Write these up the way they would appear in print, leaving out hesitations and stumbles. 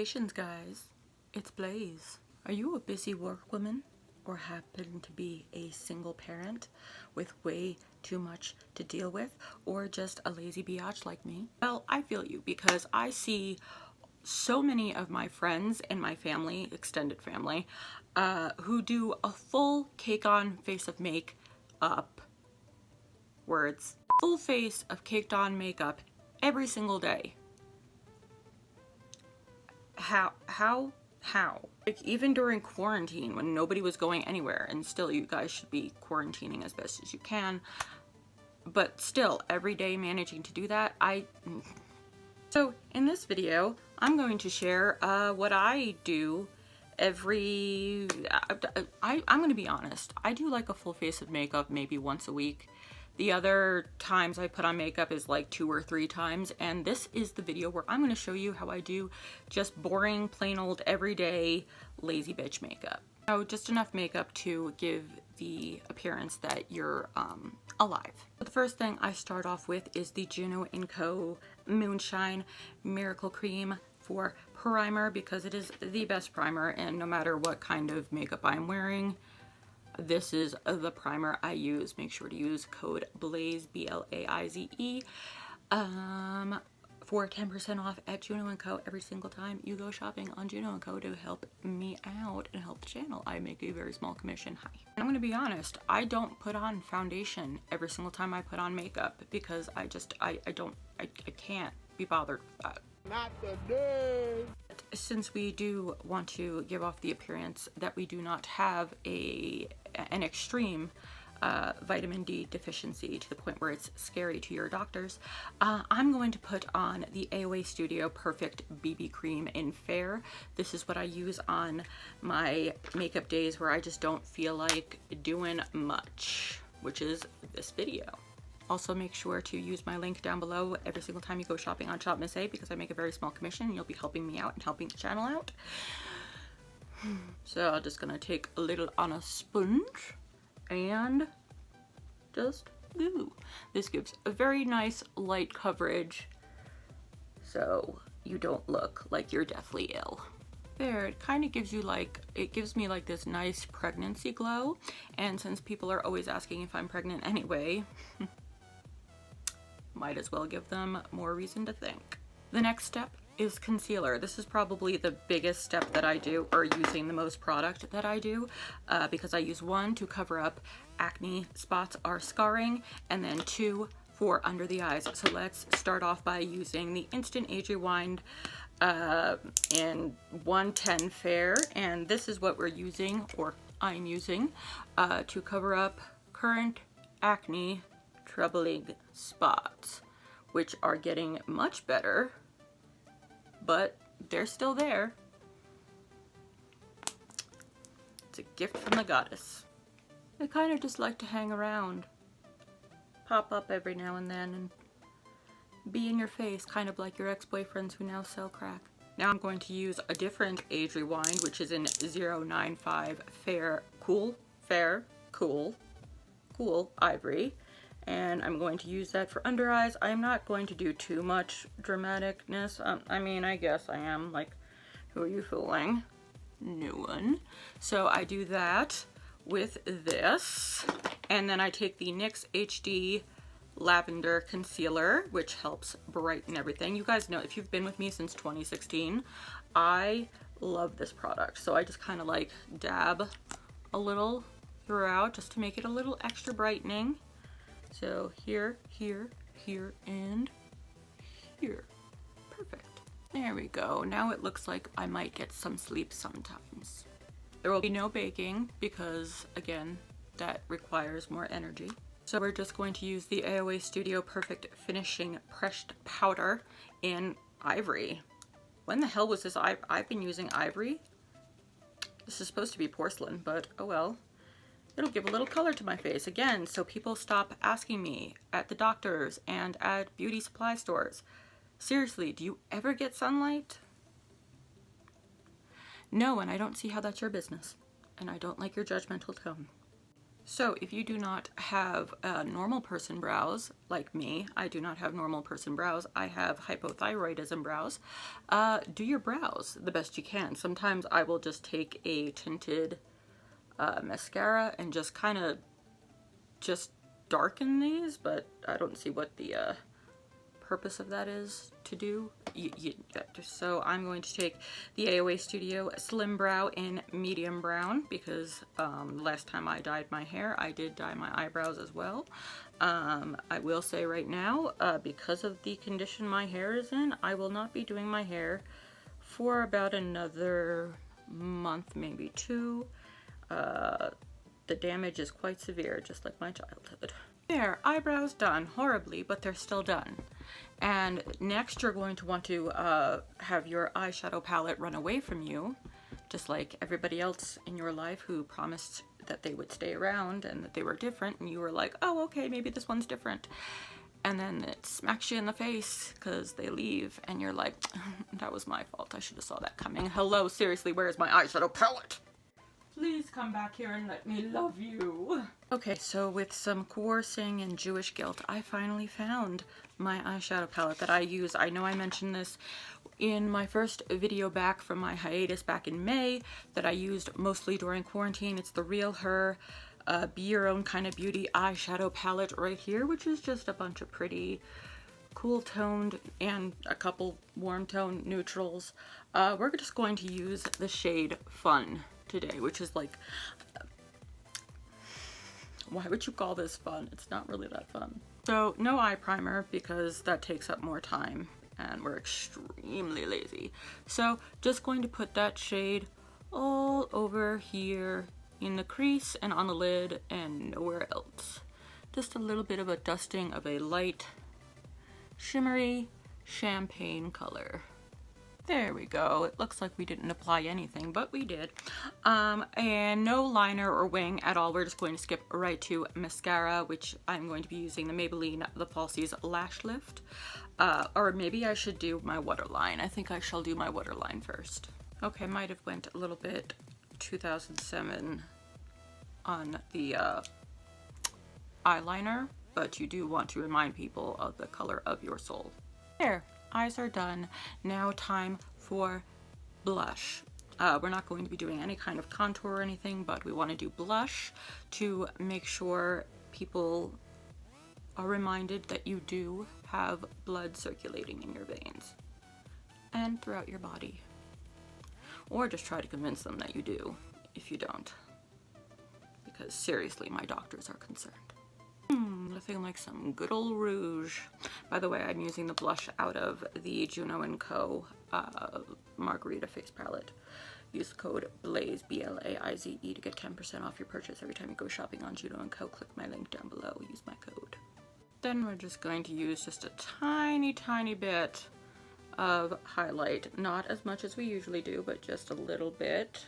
Salutations, guys. It's Blaze. Are you a busy workwoman or happen to be a single parent with way too much to deal with, or just a lazy biatch like me? Well, I feel you because I see so many of my friends and my family, extended family, who do a full cake on face of makeup, full face of caked on makeup every single day. How? Like, even during quarantine when nobody was going anywhere, and still you guys should be quarantining as best as you can, but still every day managing to do that, So in this video, I'm going to share what I do every, I'm going to be honest, I do like a full face of makeup maybe once a week. The other times I put on makeup is like 2 or 3 times, and this is the video where I'm going to show you how I do just boring, plain old, everyday, lazy bitch makeup. So just enough makeup to give the appearance that you're alive. So the first thing I start off with is the Juno & Co. Moonshine Miracle Cream for primer, because it is the best primer, and no matter what kind of makeup I'm wearing, this is the primer I use. Make sure to use code BLAIZE, B-L-A-I-Z-E, for 10% off at Juno & Co. every single time you go shopping on Juno & Co. to help me out and help the channel. I make a very small commission. Hi. I'm going to be honest, I don't put on foundation every single time I put on makeup because I can't be bothered with that. Not today. Since we do want to give off the appearance that we do not have an extreme vitamin D deficiency to the point where it's scary to your doctors, I'm going to put on the AOA Studio Perfect BB Cream in Fair. This is what I use on my makeup days where I just don't feel like doing much, which is this video. Also, make sure to use my link down below every single time you go shopping on Shop Miss A, because I make a very small commission and you'll be helping me out and helping the channel out. So I'm just gonna take a little on a sponge and just glue. This gives a very nice light coverage so you don't look like you're deathly ill. There, it kind of gives you it gives me like this nice pregnancy glow, and since people are always asking if I'm pregnant anyway, might as well give them more reason to think. The next step is concealer. This is probably the biggest step that I do, or using the most product that I do, because I use 1 to cover up acne spots or scarring, and then 2 for under the eyes. So let's start off by using the Instant Age Rewind in 110 Fair, and this is what we're using, or I'm using, to cover up current acne troubling spots, which are getting much better, but they're still there. It's a gift from the goddess. I kind of just like to hang around, pop up every now and then, and be in your face, kind of like your ex-boyfriends who now sell crack. Now I'm going to use a different Age Rewind, which is in 095 Fair Cool Ivory, and I'm going to use that for under eyes. I'm not going to do too much dramaticness. I mean, I guess I am. Like, who are you fooling? No one. So I do that with this, and then I take the NYX HD Lavender Concealer, which helps brighten everything. You guys know, if you've been with me since 2016, I love this product. So I just kind of like dab a little throughout just to make it a little extra brightening. So here, here, here, and here. Perfect. There we go. Now it looks like I might get some sleep sometimes. There will be no baking because, again, that requires more energy. So we're just going to use the AOA Studio Perfect Finishing Pressed Powder in Ivory. When the hell was this? I've been using ivory. This is supposed to be porcelain, but oh well. It'll give a little color to my face, again, so people stop asking me at the doctors and at beauty supply stores. Seriously, do you ever get sunlight? No, and I don't see how that's your business. And I don't like your judgmental tone. So if you do not have normal person brows, like me, I do not have normal person brows, I have hypothyroidism brows, do your brows the best you can. Sometimes I will just take a tinted mascara and just kind of just darken these, but I don't see what the purpose of that is to do. So I'm going to take the AOA Studio Slim Brow in medium brown because last time I dyed my hair, I did dye my eyebrows as well. I will say right now, because of the condition my hair is in, I will not be doing my hair for about another month, maybe 2. The damage is quite severe, just like my childhood. There, eyebrows done. Horribly, but they're still done. And next you're going to want to have your eyeshadow palette run away from you, just like everybody else in your life who promised that they would stay around and that they were different, and you were like, oh, okay, maybe this one's different. And then it smacks you in the face because they leave, and you're like, that was my fault. I should have saw that coming. Hello, seriously, where's my eyeshadow palette? Please come back here and let me love you. Okay, so with some coercing and Jewish guilt, I finally found my eyeshadow palette that I use. I know I mentioned this in my first video back from my hiatus back in May that I used mostly during quarantine. It's the Real Her Be Your Own Kind of Beauty eyeshadow palette right here, which is just a bunch of pretty cool toned and a couple warm tone neutrals. We're just going to use the shade Fun today, which is like, why would you call this fun? It's not really that fun. So no eye primer because that takes up more time and we're extremely lazy. So just going to put that shade all over here in the crease and on the lid and nowhere else. Just a little bit of a dusting of a light shimmery champagne color. There we go. It looks like we didn't apply anything, but we did. And no liner or wing at all. We're just going to skip right to mascara, which I'm going to be using the Maybelline The Falsies Lash Lift. Or maybe I should do my waterline. I think I shall do my waterline first. Okay, might have went a little bit 2007 on the eyeliner, but you do want to remind people of the color of your soul. There. Eyes are done. Now time for blush. We're not going to be doing any kind of contour or anything, but we want to do blush to make sure people are reminded that you do have blood circulating in your veins and throughout your body. Or just try to convince them that you do if you don't. Because seriously, my doctors are concerned. Nothing like some good old rouge. By the way, I'm using the blush out of the Juno & Co. Margarita face palette. Use the code BLAIZE, B-L-A-I-Z-E, to get 10% off your purchase every time you go shopping on Juno & Co. Click my link down below. Use my code. Then we're just going to use just a tiny, tiny bit of highlight. Not as much as we usually do, but just a little bit.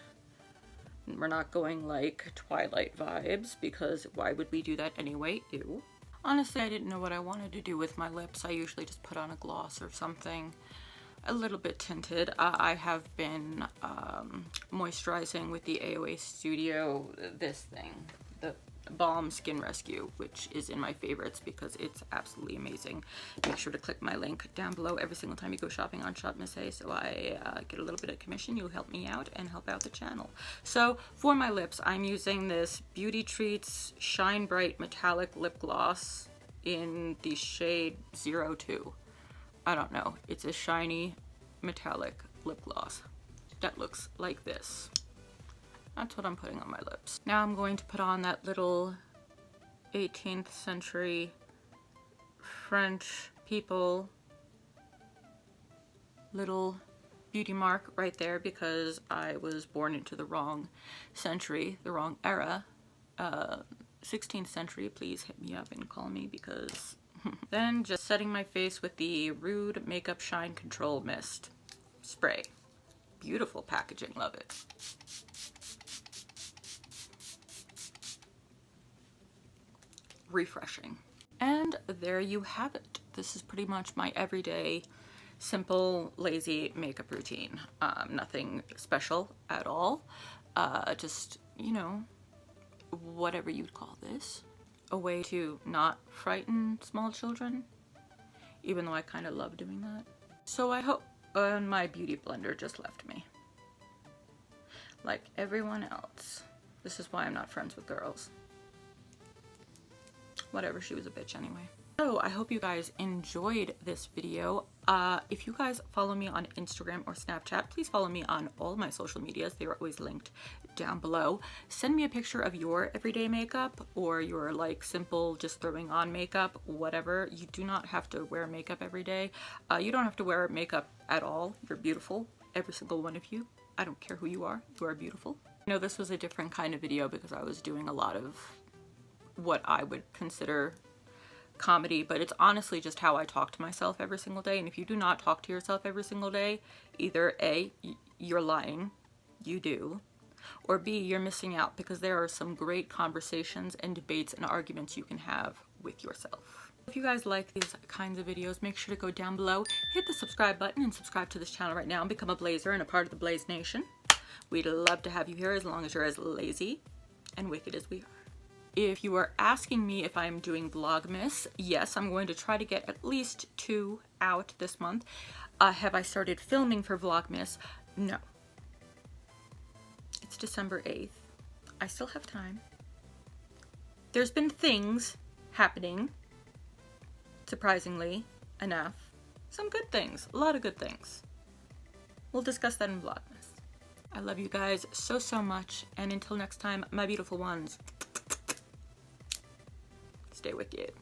We're not going like Twilight vibes because why would we do that anyway? Ew. Honestly, I didn't know what I wanted to do with my lips. I usually just put on a gloss or something a little bit tinted. I have been moisturizing with the AOA Studio, this thing, the Balm Skin Rescue, which is in my favorites because it's absolutely amazing. Make sure to click my link down below every single time you go shopping on Shop Miss A, so I get a little bit of commission. You'll help me out and help out the channel. So for my lips, I'm using this Beauty Treats Shine Bright Metallic Lip Gloss in the shade 02. I don't know. It's a shiny metallic lip gloss that looks like this. That's what I'm putting on my lips. Now I'm going to put on that little 18th century French people little beauty mark right there because I was born into the wrong century, the wrong era. 16th century, please hit me up and call me because... Then just setting my face with the Rude Makeup Shine Control Mist spray. Beautiful packaging, love it. Refreshing. And there you have it. This is pretty much my everyday, simple, lazy makeup routine. Nothing special at all. Just, you know, whatever you'd call this, a way to not frighten small children, even though I kind of love doing that. So I hope my beauty blender just left me. Like everyone else. This is why I'm not friends with girls. Whatever, she was a bitch anyway. So I hope you guys enjoyed this video. If you guys follow me on Instagram or Snapchat, please follow me on all my social medias. They are always linked down below. Send me a picture of your everyday makeup or your like simple just throwing on makeup, whatever. You do not have to wear makeup every day. You don't have to wear makeup at all. You're beautiful, every single one of you. I don't care who you are beautiful. I know this was a different kind of video because I was doing a lot of what I would consider comedy, but it's honestly just how I talk to myself every single day. And if you do not talk to yourself every single day, either A, you're lying, you do, or B, you're missing out, because there are some great conversations and debates and arguments you can have with yourself. If you guys like these kinds of videos, make sure to go down below, hit the subscribe button, and subscribe to this channel right now and become a Blaizer and a part of the Blaize Nation. We'd love to have you here as long as you're as lazy and wicked as we are. If you are asking me if I'm doing Vlogmas, yes, I'm going to try to get at least 2 out this month. Have I started filming for Vlogmas? No. It's December 8th. I still have time. There's been things happening, surprisingly enough. Some good things, a lot of good things. We'll discuss that in Vlogmas. I love you guys so, so much, and until next time, my beautiful ones, stay wicked.